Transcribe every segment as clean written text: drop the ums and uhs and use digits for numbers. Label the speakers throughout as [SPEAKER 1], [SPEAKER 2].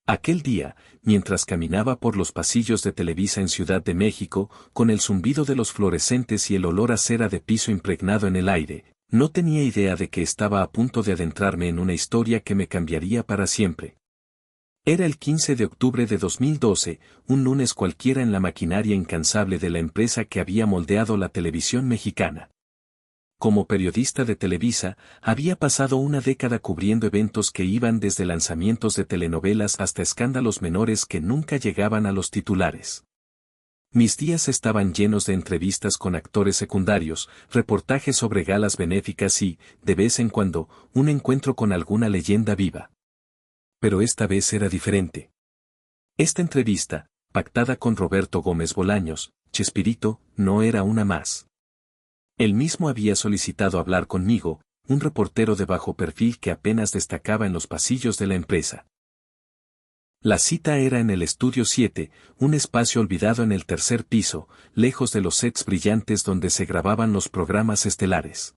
[SPEAKER 1] Aquel día, mientras caminaba por los pasillos de Televisa en Ciudad de México, con el zumbido de los fluorescentes y el olor a cera de piso impregnado en el aire, no tenía idea de que estaba a punto de adentrarme en una historia que me cambiaría para siempre. Era el 15 de octubre de 2012, un lunes cualquiera en la maquinaria incansable de la empresa que había moldeado la televisión mexicana. Como periodista de Televisa, había pasado una década cubriendo eventos que iban desde lanzamientos de telenovelas hasta escándalos menores que nunca llegaban a los titulares. Mis días estaban llenos de entrevistas con actores secundarios, reportajes sobre galas benéficas y, de vez en cuando, un encuentro con alguna leyenda viva. Pero esta vez era diferente. Esta entrevista, pactada con Roberto Gómez Bolaños, Chespirito, no era una más. Él mismo había solicitado hablar conmigo, un reportero de bajo perfil que apenas destacaba en los pasillos de la empresa. La cita era en el Estudio 7, un espacio olvidado en el tercer piso, lejos de los sets brillantes donde se grababan los programas estelares.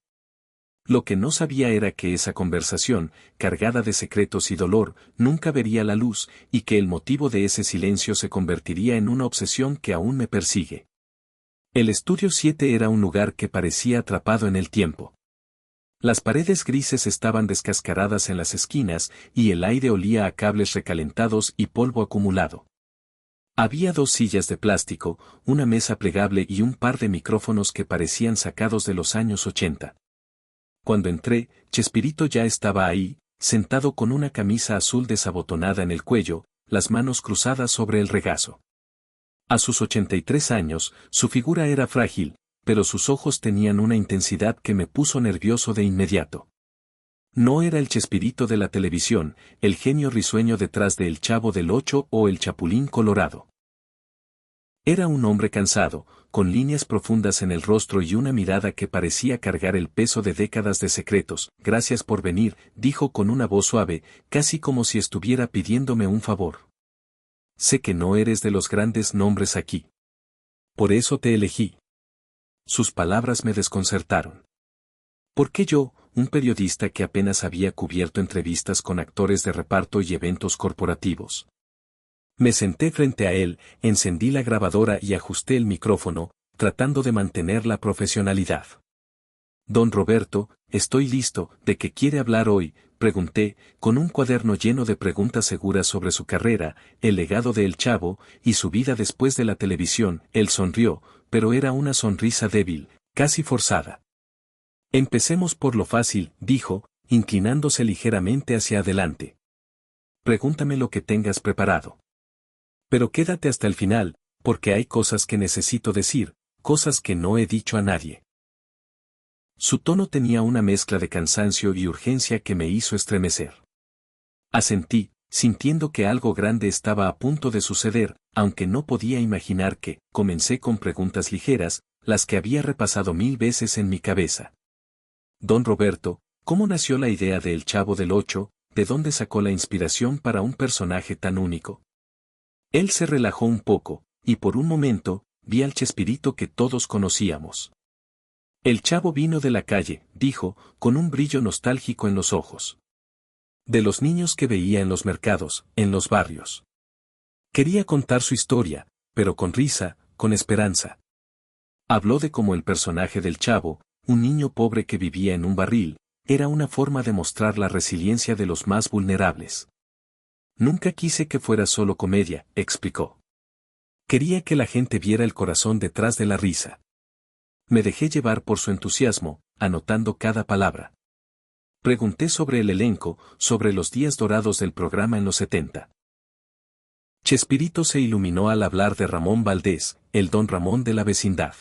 [SPEAKER 1] Lo que no sabía era que esa conversación, cargada de secretos y dolor, nunca vería la luz, y que el motivo de ese silencio se convertiría en una obsesión que aún me persigue. El Estudio 7 era un lugar que parecía atrapado en el tiempo. Las paredes grises estaban descascaradas en las esquinas y el aire olía a cables recalentados y polvo acumulado. Había 2 sillas de plástico, una mesa plegable y un par de micrófonos que parecían sacados de los años 80. Cuando entré, Chespirito ya estaba ahí, sentado con una camisa azul desabotonada en el cuello, las manos cruzadas sobre el regazo. A sus 83 años, su figura era frágil, pero sus ojos tenían una intensidad que me puso nervioso de inmediato. No era el Chespirito de la televisión, el genio risueño detrás de El Chavo del Ocho o El Chapulín Colorado. Era un hombre cansado, con líneas profundas en el rostro y una mirada que parecía cargar el peso de décadas de secretos. Gracias por venir, dijo con una voz suave, casi como si estuviera pidiéndome un favor. Sé que no eres de los grandes nombres aquí. Por eso te elegí. Sus palabras me desconcertaron. ¿Por qué yo, un periodista que apenas había cubierto entrevistas con actores de reparto y eventos corporativos? Me senté frente a él, encendí la grabadora y ajusté el micrófono, tratando de mantener la profesionalidad. Don Roberto, estoy listo. ¿De qué quiere hablar hoy?, pregunté, con un cuaderno lleno de preguntas seguras sobre su carrera, el legado de El Chavo, y su vida después de la televisión. Él sonrió, pero era una sonrisa débil, casi forzada. Empecemos por lo fácil, dijo, inclinándose ligeramente hacia adelante. Pregúntame lo que tengas preparado. Pero quédate hasta el final, porque hay cosas que necesito decir, cosas que no he dicho a nadie. Su tono tenía una mezcla de cansancio y urgencia que me hizo estremecer. Asentí, sintiendo que algo grande estaba a punto de suceder, aunque no podía imaginar que. Comencé con preguntas ligeras, las que había repasado 1000 veces en mi cabeza. Don Roberto, ¿cómo nació la idea de El Chavo del Ocho? ¿De dónde sacó la inspiración para un personaje tan único? Él se relajó un poco, y por un momento, vi al Chespirito que todos conocíamos. El Chavo vino de la calle, dijo, con un brillo nostálgico en los ojos. De los niños que veía en los mercados, en los barrios. Quería contar su historia, pero con risa, con esperanza. Habló de cómo el personaje del Chavo, un niño pobre que vivía en un barril, era una forma de mostrar la resiliencia de los más vulnerables. Nunca quise que fuera solo comedia, explicó. Quería que la gente viera el corazón detrás de la risa. Me dejé llevar por su entusiasmo, anotando cada palabra. Pregunté sobre el elenco, sobre los días dorados del programa en los 70. Chespirito se iluminó al hablar de Ramón Valdés, el don Ramón de la vecindad.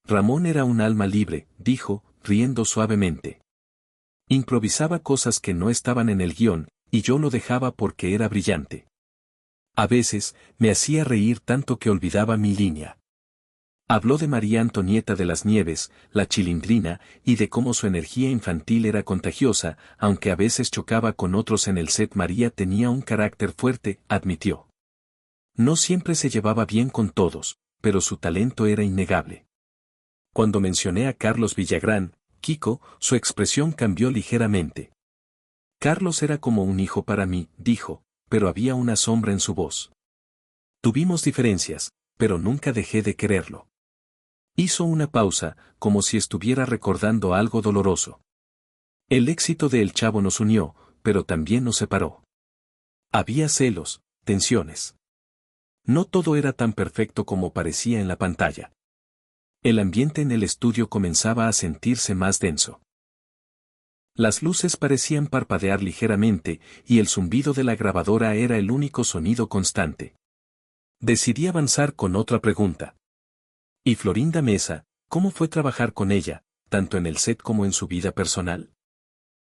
[SPEAKER 1] Ramón era un alma libre, dijo, riendo suavemente. Improvisaba cosas que no estaban en el guión, y yo lo dejaba porque era brillante. A veces, me hacía reír tanto que olvidaba mi línea. Habló de María Antonieta de las Nieves, la Chilindrina, y de cómo su energía infantil era contagiosa, aunque a veces chocaba con otros en el set. María tenía un carácter fuerte, admitió. No siempre se llevaba bien con todos, pero su talento era innegable. Cuando mencioné a Carlos Villagrán, Kiko, su expresión cambió ligeramente. Carlos era como un hijo para mí, dijo, pero había una sombra en su voz. Tuvimos diferencias, pero nunca dejé de quererlo. Hizo una pausa, como si estuviera recordando algo doloroso. El éxito de El Chavo nos unió, pero también nos separó. Había celos, tensiones. No todo era tan perfecto como parecía en la pantalla. El ambiente en el estudio comenzaba a sentirse más denso. Las luces parecían parpadear ligeramente, y el zumbido de la grabadora era el único sonido constante. Decidí avanzar con otra pregunta. ¿Y Florinda Mesa, cómo fue trabajar con ella, tanto en el set como en su vida personal?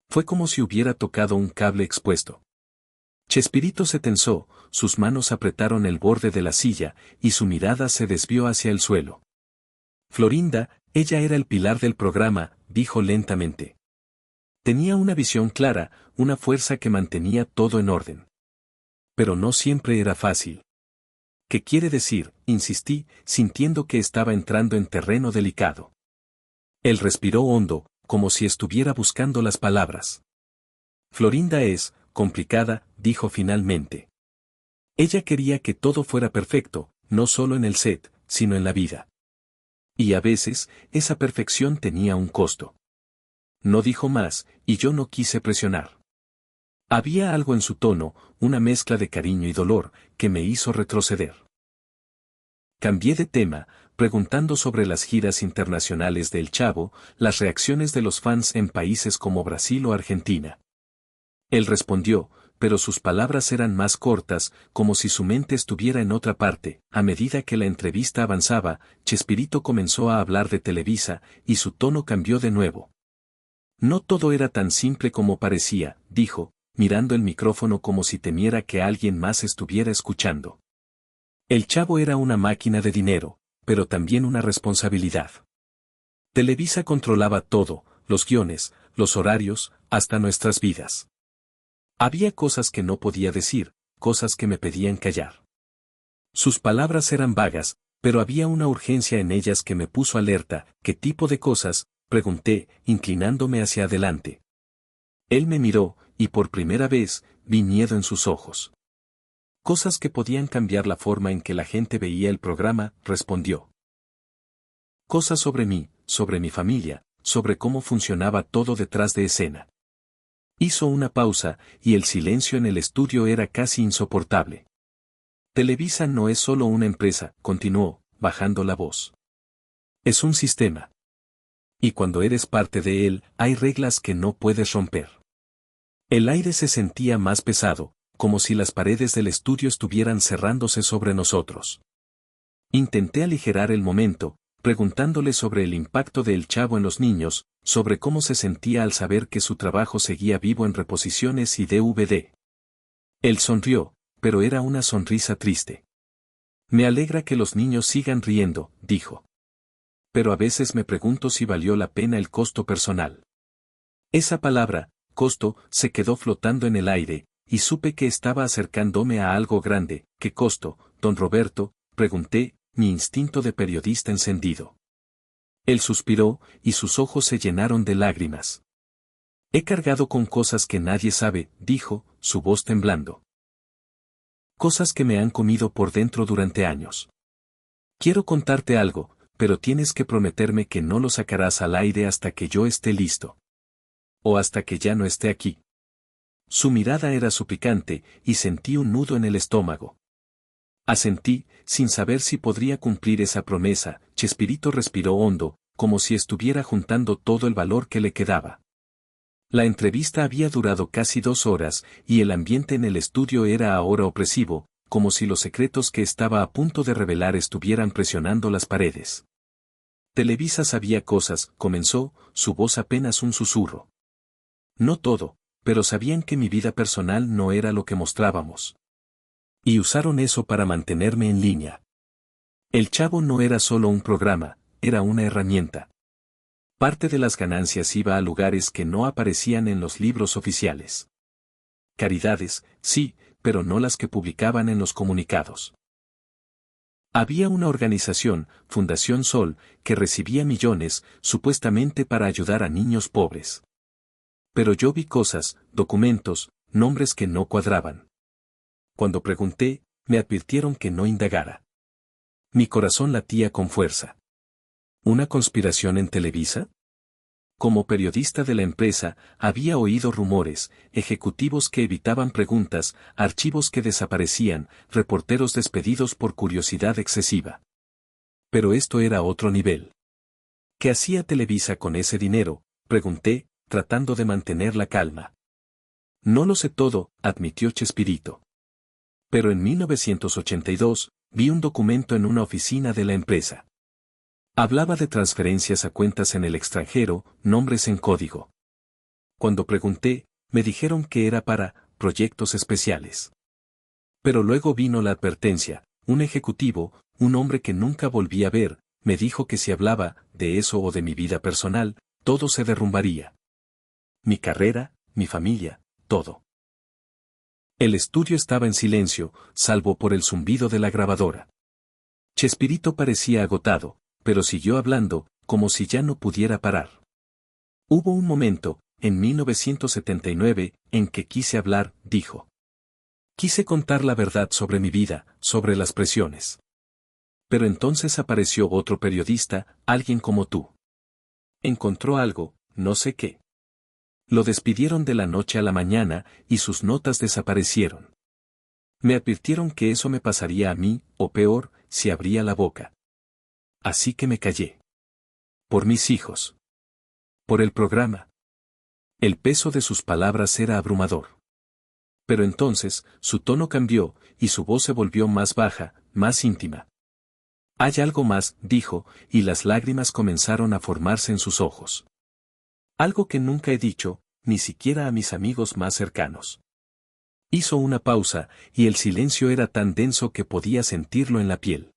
[SPEAKER 1] Fue como si hubiera tocado un cable expuesto. Chespirito se tensó, sus manos apretaron el borde de la silla, y su mirada se desvió hacia el suelo. Florinda, ella era el pilar del programa, dijo lentamente. Tenía una visión clara, una fuerza que mantenía todo en orden. Pero no siempre era fácil. ¿Qué quiere decir?, insistí, sintiendo que estaba entrando en terreno delicado. Él respiró hondo, como si estuviera buscando las palabras. Florinda es complicada, dijo finalmente. Ella quería que todo fuera perfecto, no solo en el set, sino en la vida. Y a veces, esa perfección tenía un costo. No dijo más, y yo no quise presionar. Había algo en su tono, una mezcla de cariño y dolor, que me hizo retroceder. Cambié de tema, preguntando sobre las giras internacionales de El Chavo, las reacciones de los fans en países como Brasil o Argentina. Él respondió, pero sus palabras eran más cortas, como si su mente estuviera en otra parte. A medida que la entrevista avanzaba, Chespirito comenzó a hablar de Televisa, y su tono cambió de nuevo. No todo era tan simple como parecía, dijo, mirando el micrófono como si temiera que alguien más estuviera escuchando. El Chavo era una máquina de dinero, pero también una responsabilidad. Televisa controlaba todo, los guiones, los horarios, hasta nuestras vidas. Había cosas que no podía decir, cosas que me pedían callar. Sus palabras eran vagas, pero había una urgencia en ellas que me puso alerta. ¿Qué tipo de cosas?, pregunté, inclinándome hacia adelante. Él me miró, y por primera vez, vi miedo en sus ojos. Cosas que podían cambiar la forma en que la gente veía el programa, respondió. Cosas sobre mí, sobre mi familia, sobre cómo funcionaba todo detrás de escena. Hizo una pausa, y el silencio en el estudio era casi insoportable. Televisa no es solo una empresa, continuó, bajando la voz. Es un sistema. Y cuando eres parte de él, hay reglas que no puedes romper. El aire se sentía más pesado, como si las paredes del estudio estuvieran cerrándose sobre nosotros. Intenté aligerar el momento, preguntándole sobre el impacto de El Chavo en los niños, sobre cómo se sentía al saber que su trabajo seguía vivo en reposiciones y DVD. Él sonrió, pero era una sonrisa triste. Me alegra que los niños sigan riendo, dijo. Pero a veces me pregunto si valió la pena el costo personal. Esa palabra, costo, se quedó flotando en el aire, y supe que estaba acercándome a algo grande. ¿Qué costo, don Roberto?, pregunté, mi instinto de periodista encendido. Él suspiró, y sus ojos se llenaron de lágrimas. He cargado con cosas que nadie sabe, dijo, su voz temblando. Cosas que me han comido por dentro durante años. Quiero contarte algo, pero tienes que prometerme que no lo sacarás al aire hasta que yo esté listo. O hasta que ya no esté aquí. Su mirada era suplicante, y sentí un nudo en el estómago. Asentí, sin saber si podría cumplir esa promesa. Chespirito respiró hondo, como si estuviera juntando todo el valor que le quedaba. La entrevista había durado casi 2 horas, y el ambiente en el estudio era ahora opresivo, como si los secretos que estaba a punto de revelar estuvieran presionando las paredes. Televisa sabía cosas, comenzó, su voz apenas un susurro. No todo, pero sabían que mi vida personal no era lo que mostrábamos. Y usaron eso para mantenerme en línea. El Chavo no era solo un programa, era una herramienta. Parte de las ganancias iba a lugares que no aparecían en los libros oficiales. Caridades, sí, pero no las que publicaban en los comunicados. Había una organización, Fundación Sol, que recibía millones, supuestamente para ayudar a niños pobres. Pero yo vi cosas, documentos, nombres que no cuadraban. Cuando pregunté, me advirtieron que no indagara. Mi corazón latía con fuerza. ¿Una conspiración en Televisa? Como periodista de la empresa, había oído rumores, ejecutivos que evitaban preguntas, archivos que desaparecían, reporteros despedidos por curiosidad excesiva. Pero esto era otro nivel. ¿Qué hacía Televisa con ese dinero?, pregunté, tratando de mantener la calma. No lo sé todo, admitió Chespirito. Pero en 1982, vi un documento en una oficina de la empresa. Hablaba de transferencias a cuentas en el extranjero, nombres en código. Cuando pregunté, me dijeron que era para proyectos especiales. Pero luego vino la advertencia: un ejecutivo, un hombre que nunca volví a ver, me dijo que si hablaba de eso o de mi vida personal, todo se derrumbaría. Mi carrera, mi familia, todo. El estudio estaba en silencio, salvo por el zumbido de la grabadora. Chespirito parecía agotado, pero siguió hablando, como si ya no pudiera parar. Hubo un momento, en 1979, en que quise hablar, dijo. Quise contar la verdad sobre mi vida, sobre las presiones. Pero entonces apareció otro periodista, alguien como tú. Encontró algo, no sé qué. Lo despidieron de la noche a la mañana, y sus notas desaparecieron. Me advirtieron que eso me pasaría a mí, o peor, si abría la boca. Así que me callé. Por mis hijos. Por el programa. El peso de sus palabras era abrumador. Pero entonces, su tono cambió, y su voz se volvió más baja, más íntima. Hay algo más, dijo, y las lágrimas comenzaron a formarse en sus ojos. Algo que nunca he dicho, ni siquiera a mis amigos más cercanos. Hizo una pausa, y el silencio era tan denso que podía sentirlo en la piel.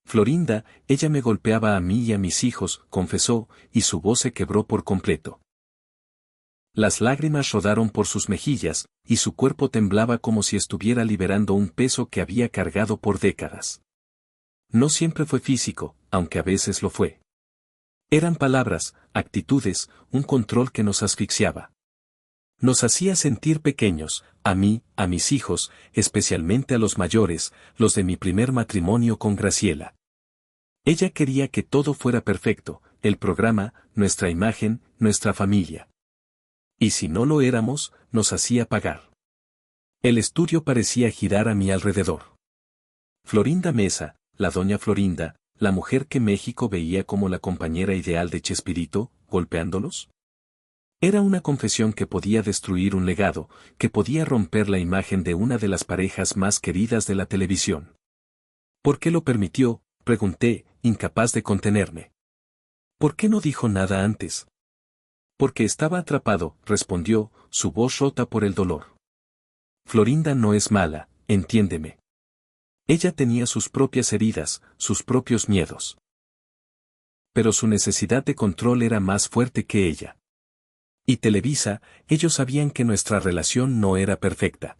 [SPEAKER 1] Florinda, ella me golpeaba a mí y a mis hijos, confesó, y su voz se quebró por completo. Las lágrimas rodaron por sus mejillas, y su cuerpo temblaba como si estuviera liberando un peso que había cargado por décadas. No siempre fue físico, aunque a veces lo fue. Eran palabras, actitudes, un control que nos asfixiaba. Nos hacía sentir pequeños, a mí, a mis hijos, especialmente a los mayores, los de mi primer matrimonio con Graciela. Ella quería que todo fuera perfecto, el programa, nuestra imagen, nuestra familia. Y si no lo éramos, nos hacía pagar. El estudio parecía girar a mi alrededor. Florinda Mesa, la doña Florinda, la mujer que México veía como la compañera ideal de Chespirito, golpeándolos. Era una confesión que podía destruir un legado, que podía romper la imagen de una de las parejas más queridas de la televisión. ¿Por qué lo permitió?, pregunté, incapaz de contenerme. ¿Por qué no dijo nada antes? Porque estaba atrapado, respondió, su voz rota por el dolor. Florinda no es mala, entiéndeme. Ella tenía sus propias heridas, sus propios miedos. Pero su necesidad de control era más fuerte que ella. Y Televisa, ellos sabían que nuestra relación no era perfecta.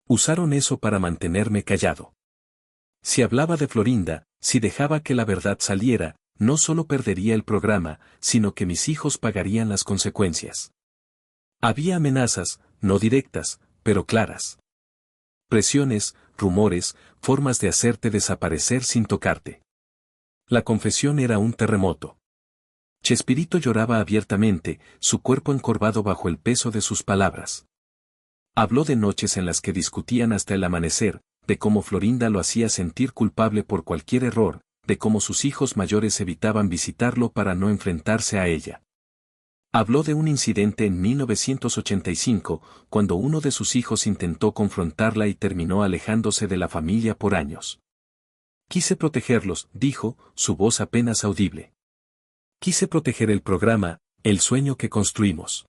[SPEAKER 1] Usaron eso para mantenerme callado. Si hablaba de Florinda, si dejaba que la verdad saliera, no solo perdería el programa, sino que mis hijos pagarían las consecuencias. Había amenazas, no directas, pero claras. Presiones, rumores, formas de hacerte desaparecer sin tocarte. La confesión era un terremoto. Chespirito lloraba abiertamente, su cuerpo encorvado bajo el peso de sus palabras. Habló de noches en las que discutían hasta el amanecer, de cómo Florinda lo hacía sentir culpable por cualquier error, de cómo sus hijos mayores evitaban visitarlo para no enfrentarse a ella. Habló de un incidente en 1985, cuando uno de sus hijos intentó confrontarla y terminó alejándose de la familia por años. Quise protegerlos, dijo, su voz apenas audible. Quise proteger el programa, el sueño que construimos.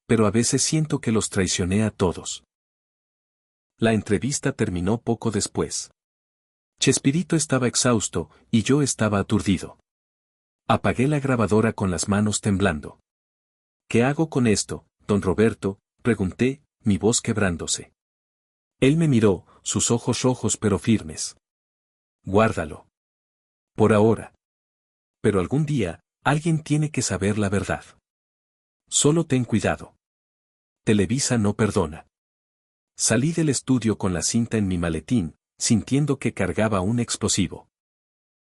[SPEAKER 1] Pero a veces siento que los traicioné a todos. La entrevista terminó poco después. Chespirito estaba exhausto, y yo estaba aturdido. Apagué la grabadora con las manos temblando. ¿Qué hago con esto, don Roberto?, pregunté, mi voz quebrándose. Él me miró, sus ojos rojos pero firmes. Guárdalo. Por ahora. Pero algún día, alguien tiene que saber la verdad. Solo ten cuidado. Televisa no perdona. Salí del estudio con la cinta en mi maletín, sintiendo que cargaba un explosivo.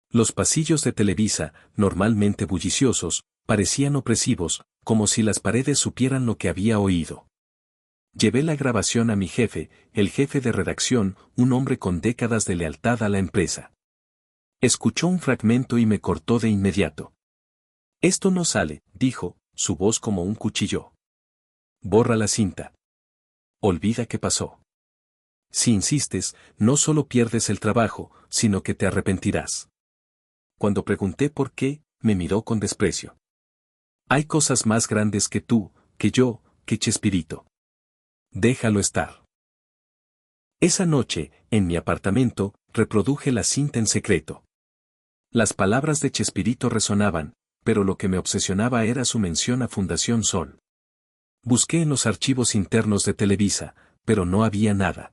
[SPEAKER 1] Los pasillos de Televisa, normalmente bulliciosos, parecían opresivos, como si las paredes supieran lo que había oído. Llevé la grabación a mi jefe, el jefe de redacción, un hombre con décadas de lealtad a la empresa. Escuchó un fragmento y me cortó de inmediato. Esto no sale, dijo, su voz como un cuchillo. Borra la cinta. Olvida qué pasó. Si insistes, no solo pierdes el trabajo, sino que te arrepentirás. Cuando pregunté por qué, me miró con desprecio. Hay cosas más grandes que tú, que yo, que Chespirito. Déjalo estar. Esa noche, en mi apartamento, reproduje la cinta en secreto. Las palabras de Chespirito resonaban, pero lo que me obsesionaba era su mención a Fundación Sol. Busqué en los archivos internos de Televisa, pero no había nada.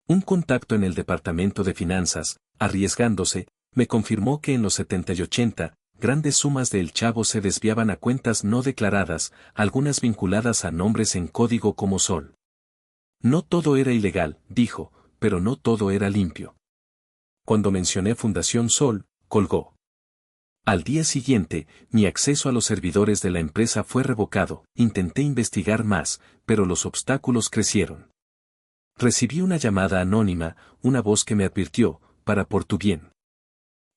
[SPEAKER 1] Un contacto en el departamento de finanzas, arriesgándose, me confirmó que en los 70 y 80, grandes sumas de El Chavo se desviaban a cuentas no declaradas, algunas vinculadas a nombres en código como Sol. No todo era ilegal, dijo, pero no todo era limpio. Cuando mencioné Fundación Sol, colgó. Al día siguiente, mi acceso a los servidores de la empresa fue revocado, intenté investigar más, pero los obstáculos crecieron. Recibí una llamada anónima, una voz que me advirtió, para por tu bien.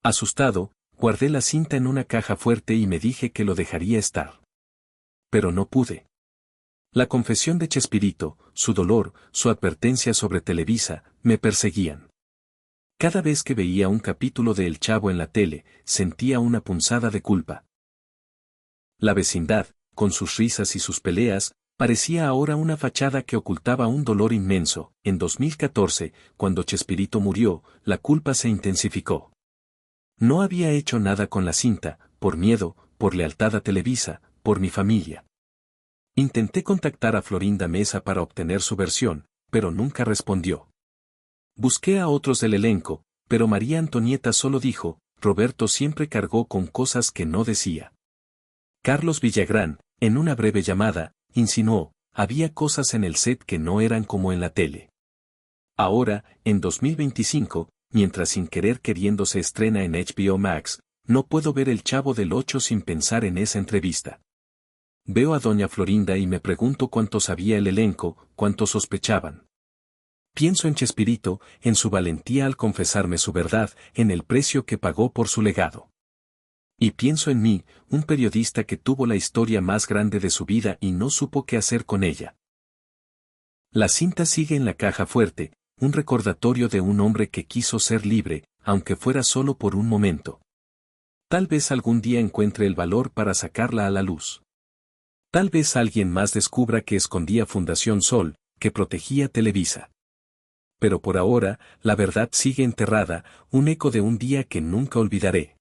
[SPEAKER 1] Asustado, guardé la cinta en una caja fuerte y me dije que lo dejaría estar. Pero no pude. La confesión de Chespirito, su dolor, su advertencia sobre Televisa, me perseguían. Cada vez que veía un capítulo de El Chavo en la tele, sentía una punzada de culpa. La vecindad, con sus risas y sus peleas, parecía ahora una fachada que ocultaba un dolor inmenso. En 2014, cuando Chespirito murió, la culpa se intensificó. No había hecho nada con la cinta, por miedo, por lealtad a Televisa, por mi familia. Intenté contactar a Florinda Mesa para obtener su versión, pero nunca respondió. Busqué a otros del elenco, pero María Antonieta solo dijo, Roberto siempre cargó con cosas que no decía. Carlos Villagrán, en una breve llamada, insinuó, había cosas en el set que no eran como en la tele. Ahora, en 2025, mientras Sin Querer Queriendo se estrena en HBO Max, no puedo ver El Chavo del Ocho sin pensar en esa entrevista. Veo a doña Florinda y me pregunto cuánto sabía el elenco, cuánto sospechaban. Pienso en Chespirito, en su valentía al confesarme su verdad, en el precio que pagó por su legado. Y pienso en mí, un periodista que tuvo la historia más grande de su vida y no supo qué hacer con ella. La cinta sigue en la caja fuerte, un recordatorio de un hombre que quiso ser libre, aunque fuera solo por un momento. Tal vez algún día encuentre el valor para sacarla a la luz. Tal vez alguien más descubra que escondía Fundación Sol, que protegía Televisa. Pero por ahora, la verdad sigue enterrada, un eco de un día que nunca olvidaré.